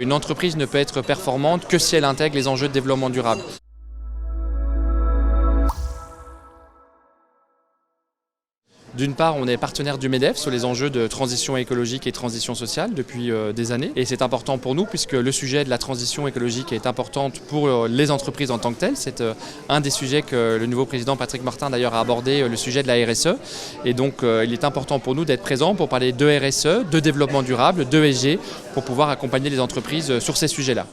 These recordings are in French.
Une entreprise ne peut être performante que si elle intègre les enjeux de développement durable. D'une part, on est partenaire du MEDEF sur les enjeux de transition écologique et transition sociale depuis des années. Et c'est important pour nous puisque le sujet de la transition écologique est important pour les entreprises en tant que telles. C'est un des sujets que le nouveau président Patrick Martin d'ailleurs a abordé, le sujet de la RSE. Et donc il est important pour nous d'être présents pour parler de RSE, de développement durable, de ESG, pour pouvoir accompagner les entreprises sur ces sujets-là.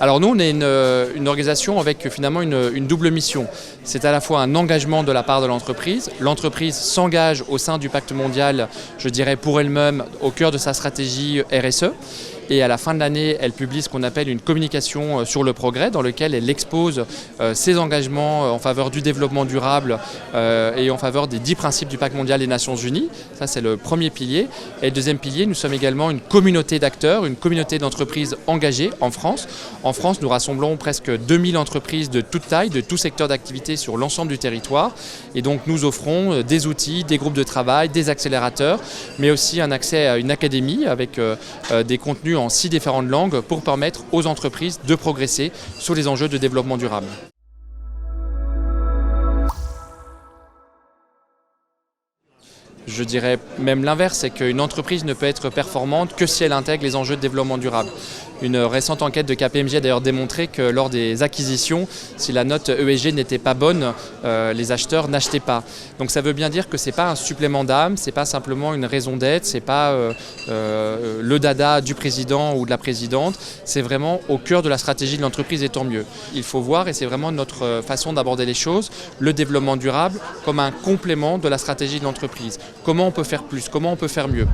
Alors nous, on est une organisation avec finalement une double mission. C'est à la fois un engagement de la part de l'entreprise. L'entreprise s'engage au sein du pacte mondial, je dirais pour elle-même, au cœur de sa stratégie RSE. Et à la fin de l'année, elle publie ce qu'on appelle une communication sur le progrès, dans lequel elle expose ses engagements en faveur du développement durable et en faveur des 10 principes du pacte mondial des Nations Unies. Ça, c'est le premier pilier. Et le deuxième pilier, nous sommes également une communauté d'acteurs, une communauté d'entreprises engagées en France. En France, nous rassemblons presque 2000 entreprises de toute taille, de tout secteur d'activité sur l'ensemble du territoire. Et donc, nous offrons des outils, des groupes de travail, des accélérateurs, mais aussi un accès à une académie avec des contenus en 6 différentes langues pour permettre aux entreprises de progresser sur les enjeux de développement durable. Je dirais même l'inverse, c'est qu'une entreprise ne peut être performante que si elle intègre les enjeux de développement durable. Une récente enquête de KPMG a d'ailleurs démontré que lors des acquisitions, si la note ESG n'était pas bonne, les acheteurs n'achetaient pas. Donc ça veut bien dire que ce n'est pas un supplément d'âme, ce n'est pas simplement une raison d'être, ce n'est pas le dada du président ou de la présidente, c'est vraiment au cœur de la stratégie de l'entreprise et tant mieux. Il faut voir, et c'est vraiment notre façon d'aborder les choses, le développement durable comme un complément de la stratégie de l'entreprise. Comment on peut faire plus? Comment on peut faire mieux?